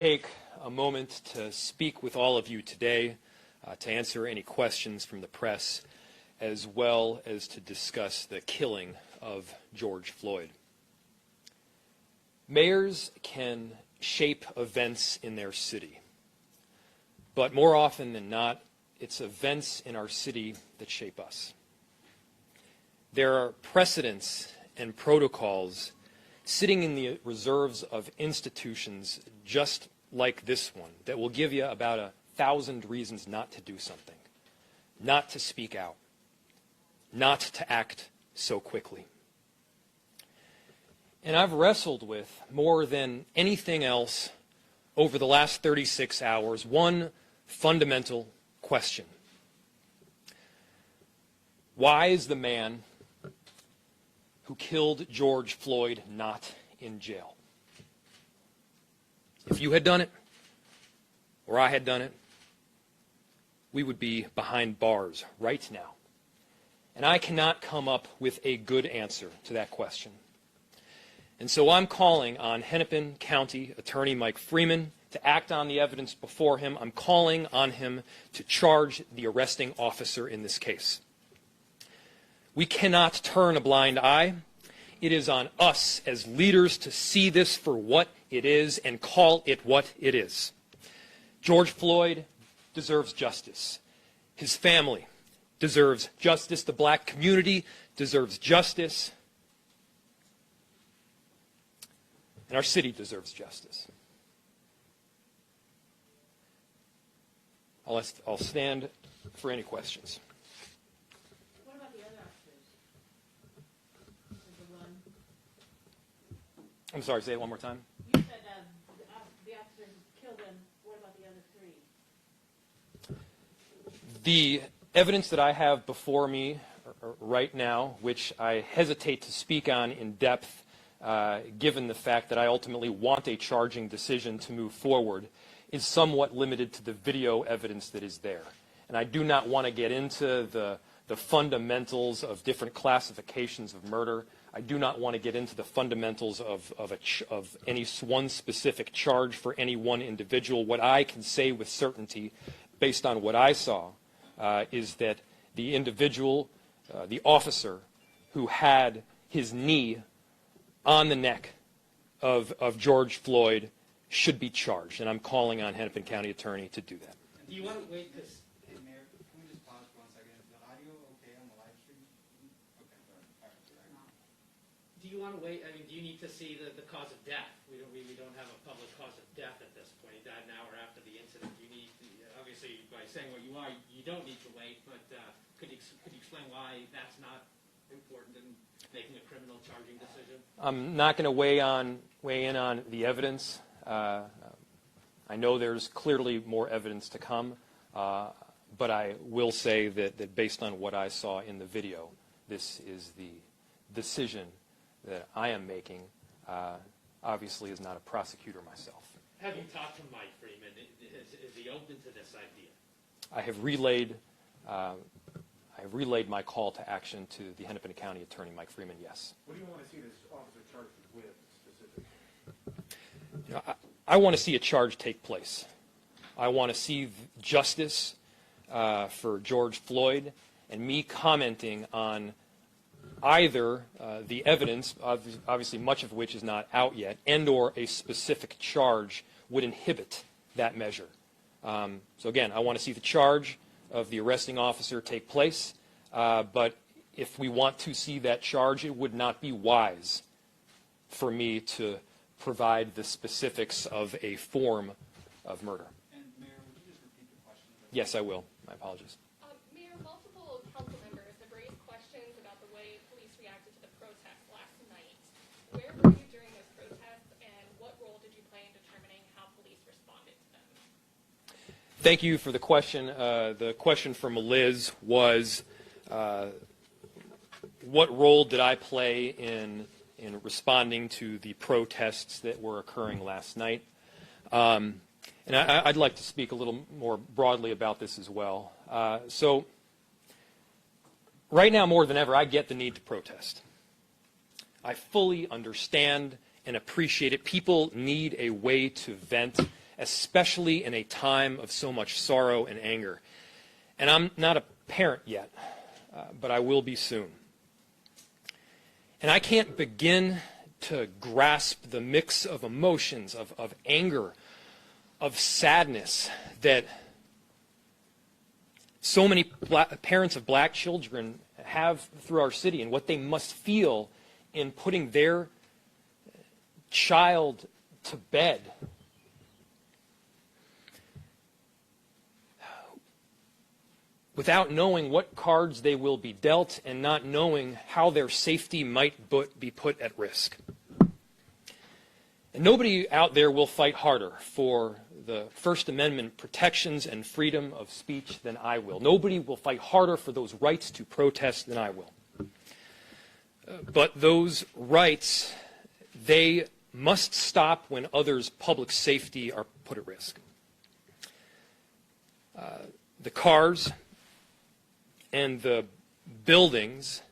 Take a moment to speak with all of you today, to answer any questions from the press, as well as to discuss the killing of George Floyd. Mayors can shape events in their city, but more often than not, it's events in our city that shape us. There are precedents and protocols sitting in the reserves of institutions just like this one that will give you about 1,000 reasons not to do something, not to speak out, not to act so quickly. And I've wrestled with, more than anything else over the last 36 hours, one fundamental question. Why is the man who killed George Floyd not in jail? If you had done it, or I had done it, we would be behind bars right now. And I cannot come up with a good answer to that question. And so I'm calling on Hennepin County Attorney Mike Freeman to act on the evidence before him. I'm calling on him to charge the arresting officer in this case. We cannot turn a blind eye. It is on us as leaders to see this for what it is and call it what it is. George Floyd deserves justice. His family deserves justice. The black community deserves justice. And our city deserves justice. I'll stand for any questions. What about the other officers? The one? I'm sorry, say it one more time. You said the officers killed him. What about the other three? The evidence that I have before me right now, which I hesitate to speak on in depth, given the fact that I ultimately want a charging decision to move forward, is somewhat limited to the video evidence that is there. And I do not want to get into the fundamentals of different classifications of murder. I do not want to get into the fundamentals of any one specific charge for any one individual. What I can say with certainty, based on what I saw, is that the individual, the officer who had his knee on the neck of George Floyd should be charged. And I'm calling on Hennepin County Attorney to do that. Do you want to wait this? Hey, Mayor, can we just pause for 1 second? Is the audio okay on the live stream? Okay, all right. Do you want to wait? I mean, do you need to see the cause of death? We don't have a public cause of death at this point. He died an hour after the incident. You need, obviously, by saying what you are, you don't need to wait. But could you explain why that's not important in making a criminal charging decision? I'm not going to weigh in on the evidence. I know there's clearly more evidence to come, but I will say that based on what I saw in the video, this is the decision that I am making, obviously as not a prosecutor myself. Have you talked to Mike Freeman? Is he open to this idea? I have relayed my call to action to the Hennepin County Attorney, Mike Freeman, yes. What do you want to see this officer charged with specifically? You know, I want to see a charge take place. I want to see justice for George Floyd, and me commenting on either the evidence, obviously much of which is not out yet, and or a specific charge would inhibit that measure. So again, I want to see the charge of the arresting officer take place, but if we want to see that charge, it would not be wise for me to provide the specifics of a form of murder. And Mayor, would you just repeat the question? Yes, I will. My apologies. Mayor, multiple council members have raised questions about the way police reacted to the protest last night. Where were you during those protests, and what role did you play in determining how police responded to them? Thank you for the question. The question from Liz was, what role did I play in responding to the protests that were occurring last night? And I'd like to speak a little more broadly about this as well. So right now, more than ever, I get the need to protest. I fully understand and appreciate it. People need a way to vent especially in a time of so much sorrow and anger. And I'm not a parent yet, but I will be soon. And I can't begin to grasp the mix of emotions, of anger, of sadness that so many parents of black children have through our city, and what they must feel in putting their child to bed. Without knowing what cards they will be dealt and not knowing how their safety might be put at risk. And nobody out there will fight harder for the First Amendment protections and freedom of speech than I will. Nobody will fight harder for those rights to protest than I will. But those rights, they must stop when others' public safety are put at risk. The cars and the buildings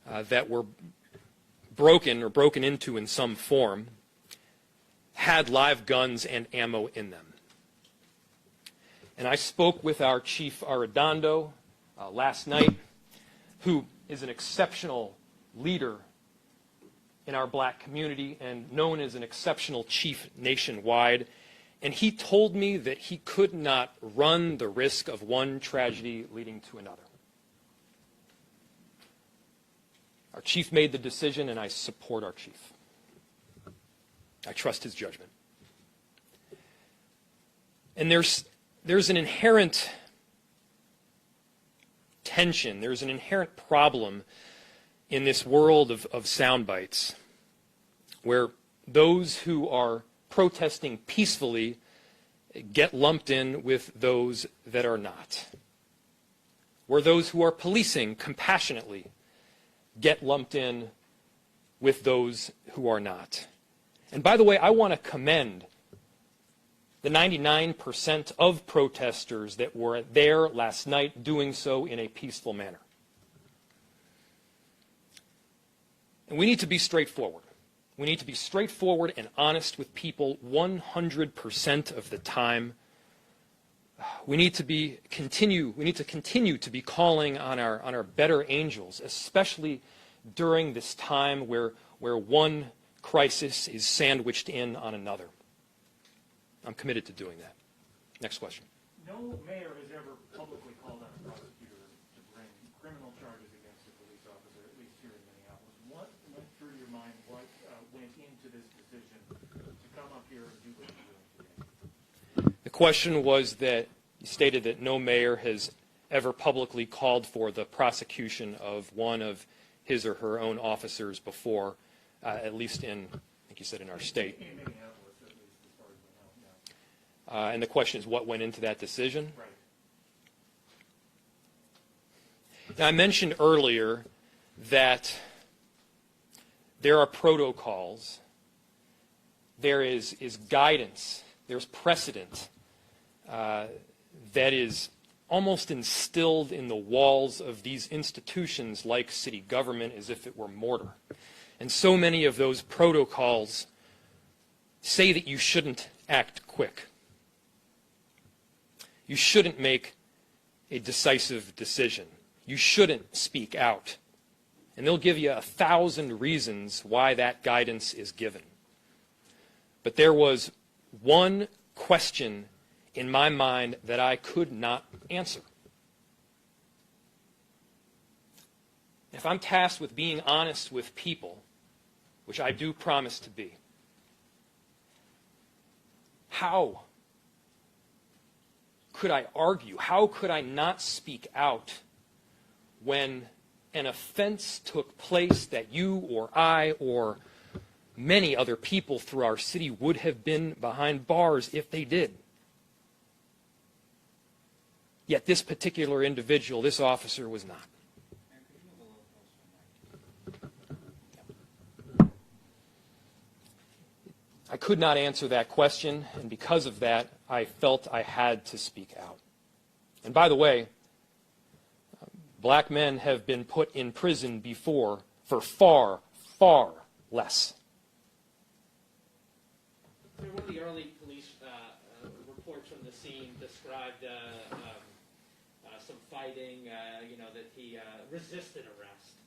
that were broken or broken into in some form had live guns and ammo in them. And I spoke with our Chief Arredondo last night, who is an exceptional leader in our black community and known as an exceptional chief nationwide. And he told me that he could not run the risk of one tragedy leading to another. Our chief made the decision, and I support our chief. I trust his judgment. And there's an inherent tension, there's an inherent problem in this world of sound bites, where those who are protesting peacefully get lumped in with those that are not, where those who are policing compassionately get lumped in with those who are not. And by the way, I want to commend the 99% of protesters that were there last night doing so in a peaceful manner. And we need to be straightforward. We need to be straightforward and honest with people 100% of the time. We need to continue to be calling on our better angels, especially during this time where one crisis is sandwiched in on another. I'm committed to doing that. Next question. No mayor has ever publicly called on a prosecutor to bring criminal charges against a police officer, at least here in Minneapolis. What went through your mind? What went into this decision to come up here and do what you're doing today? The question was that you stated that no mayor has ever publicly called for the prosecution of one of his or her own officers before, at least in, I think you said in our state. In Minneapolis, at least, as far as we know, yeah. And the question is, what went into that decision? Right. Now, I mentioned earlier that there are protocols, there is guidance, there's precedent that is almost instilled in the walls of these institutions like city government as if it were mortar. And so many of those protocols say that you shouldn't act quick. You shouldn't make a decisive decision. You shouldn't speak out. And they'll give you 1,000 reasons why that guidance is given. But there was one question in my mind that I could not answer. If I'm tasked with being honest with people, which I do promise to be, how could I argue? How could I not speak out when an offense took place that you or I or many other people through our city would have been behind bars if they did? Yet this particular individual, this officer, was not. I could not answer that question, and because of that, I felt I had to speak out. And by the way, black men have been put in prison before for far, far less. One of the early police from the scene described some fighting, that he resisted arrest.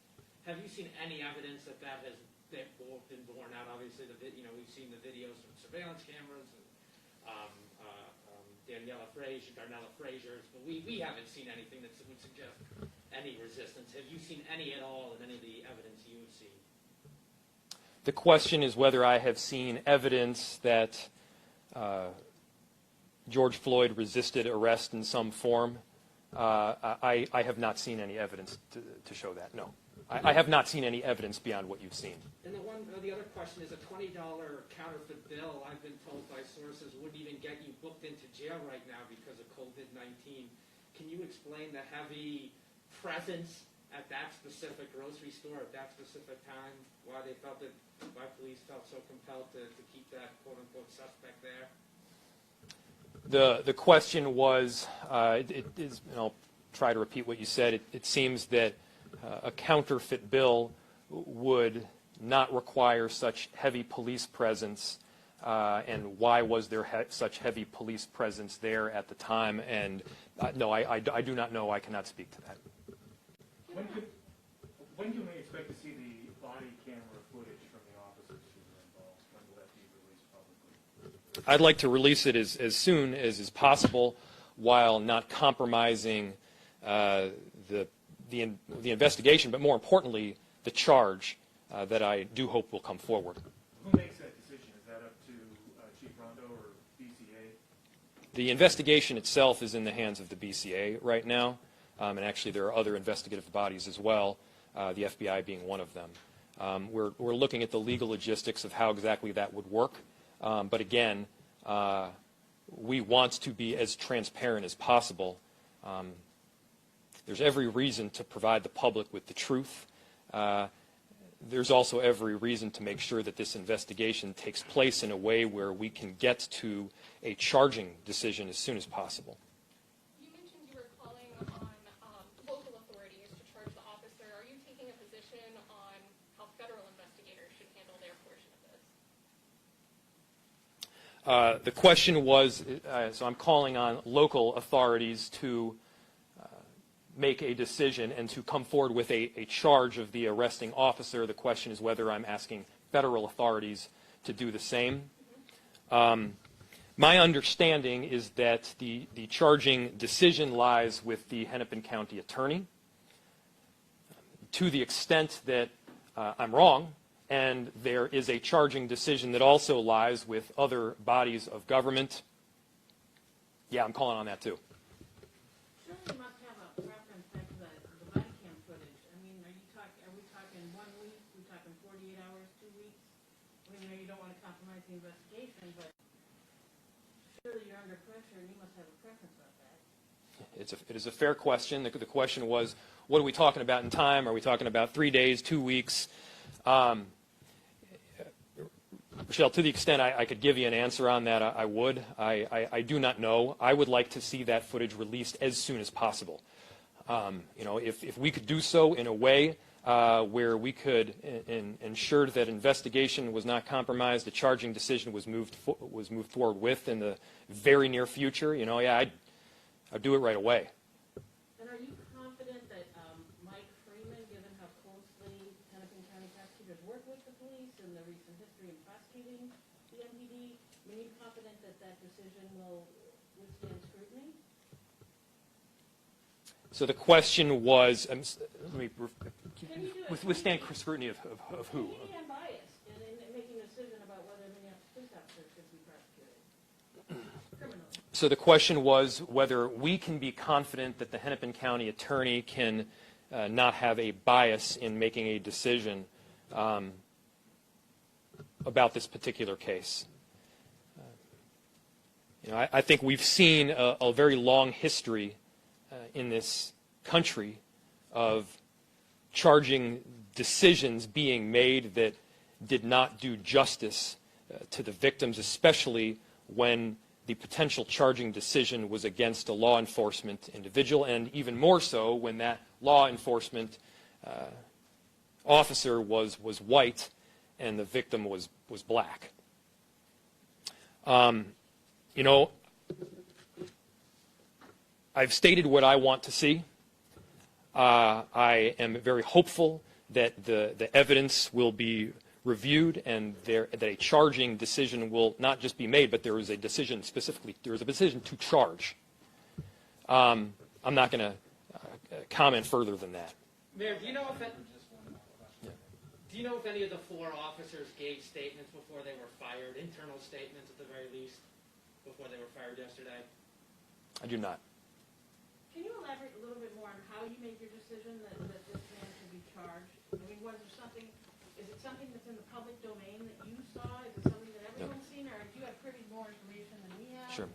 Have you seen any evidence that has been borne out? Obviously, we've seen the videos from surveillance cameras, Darnella Frazier's, but we haven't seen anything that would suggest any resistance. Have you seen any at all in any of the evidence you've seen? The question is whether I have seen evidence that George Floyd resisted arrest in some form. I have not seen any evidence to show that, no. I have not seen any evidence beyond what you've seen. And the other question is a $20 counterfeit bill, I've been told by sources, wouldn't even get you booked into jail right now because of COVID-19. Can you explain the heavy presence at that specific grocery store at that specific time, why police felt so compelled to keep that quote-unquote suspect there? The question was, and I'll try to repeat what you said, it seems that a counterfeit bill would not require such heavy police presence, and why was there such heavy police presence there at the time? And no, I do not know. I cannot speak to that. When can we expect to see the body camera footage from the officers who were involved? When will that be released publicly? I'd like to release it as soon as is possible, while not compromising the investigation, but more importantly, the charge that I do hope will come forward. Who makes that decision? Is that up to Chief Rondo or BCA? The investigation itself is in the hands of the BCA right now, and actually there are other investigative bodies as well, the FBI being one of them. We're looking at the legal logistics of how exactly that would work, but again, we want to be as transparent as possible. There's every reason to provide the public with the truth. There's also every reason to make sure that this investigation takes place in a way where we can get to a charging decision as soon as possible. You mentioned you were calling on local authorities to charge the officer. Are you taking a position on how federal investigators should handle their portion of this? The question was, so I'm calling on local authorities to make a decision and to come forward with a charge of the arresting officer. The question is whether I'm asking federal authorities to do the same. My understanding is that the charging decision lies with the Hennepin County Attorney. To the extent that I'm wrong, and there is a charging decision that also lies with other bodies of government, yeah, I'm calling on that too. Surely you must have a reference back to the body cam footage. I mean, are we talking 1 week? Are we talking 48 hours, 2 weeks? I mean, you don't want to compromise the investigation, but surely you're under pressure and you must have a preference on that. It is a fair question. The question was, what are we talking about in time? Are we talking about 3 days, 2 weeks? Michelle, to the extent I could give you an answer on that, I would. I do not know. I would like to see that footage released as soon as possible. If we could do so in a way where we could ensure that investigation was not compromised, the charging decision was moved forward with in the very near future, I'd do it right away. And are you confident that Mike Freeman, given how closely Hennepin County prosecutors work with the police and the recent history in prosecuting the MPD, are you confident that that decision will withstand scrutiny? So the question was, withstand scrutiny of who? Can you be unbiased in making a decision about whether Minneapolis police officers should be prosecuted criminally? So the question was whether we can be confident that the Hennepin County Attorney can not have a bias in making a decision about this particular case. I think we've seen a very long history in this country of charging decisions being made that did not do justice to the victims, especially when the potential charging decision was against a law enforcement individual, and even more so when that law enforcement officer was white and the victim was black. I've stated what I want to see. I am very hopeful that the evidence will be reviewed and that a charging decision will not just be made, but there is a decision specifically, there is a decision to charge. I'm not going to comment further than that. Mayor, do you know if any of the 4 officers gave statements before they were fired, internal statements at the very least, before they were fired yesterday? I do not. Can you elaborate a little bit more on how you made your decision that this man should be charged? I mean, was there something, is it something that's in the public domain that you saw? Is it something that everyone's seen, or do you have privy more information than we have? Sure.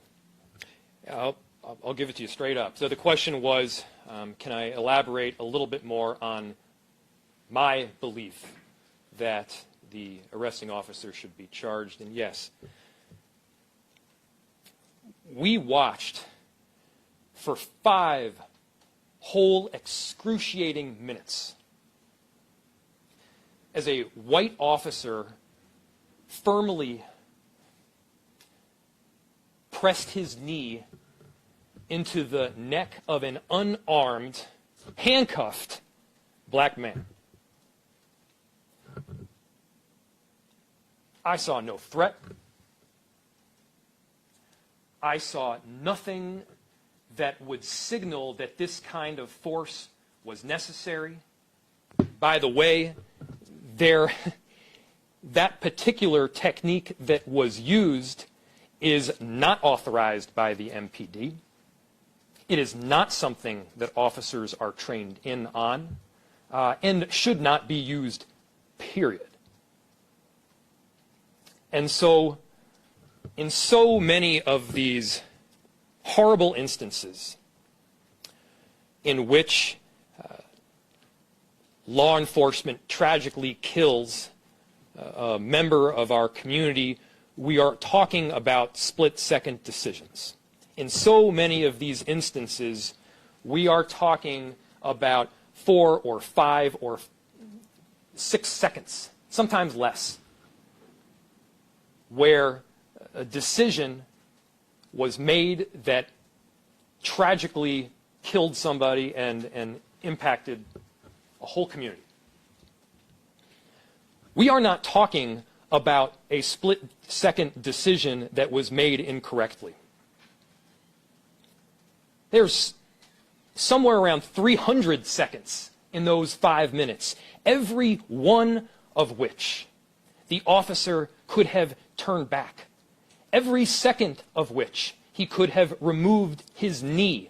I'll give it to you straight up. So the question was, can I elaborate a little bit more on my belief that the arresting officer should be charged? And yes, we watched for 5 whole excruciating minutes as a white officer firmly pressed his knee into the neck of an unarmed, handcuffed black man. I saw no threat. I saw nothing that would signal that this kind of force was necessary. By the way, that particular technique that was used is not authorized by the MPD. It is not something that officers are trained in on, and should not be used, period. And so, in so many of these horrible instances in which law enforcement tragically kills a member of our community, we are talking about split-second decisions. In so many of these instances, we are talking about 4 or 5 or 6 seconds, sometimes less, where a decision was made that tragically killed somebody and impacted a whole community. We are not talking about a split-second decision that was made incorrectly. There's somewhere around 300 seconds in those 5 minutes, every one of which the officer could have turned back, every second of which he could have removed his knee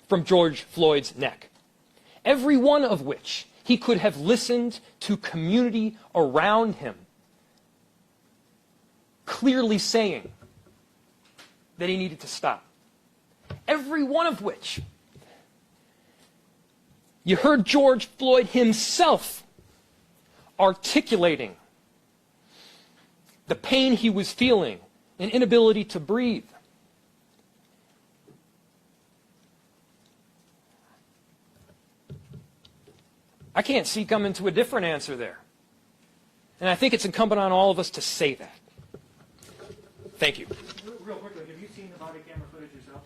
from George Floyd's neck, every one of which he could have listened to community around him clearly saying that he needed to stop. Every one of which you heard George Floyd himself articulating the pain he was feeling, an inability to breathe. I can't see coming to a different answer there. And I think it's incumbent on all of us to say that. Thank you. Real quickly, have you seen the body camera footage yourself?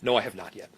No, I have not yet.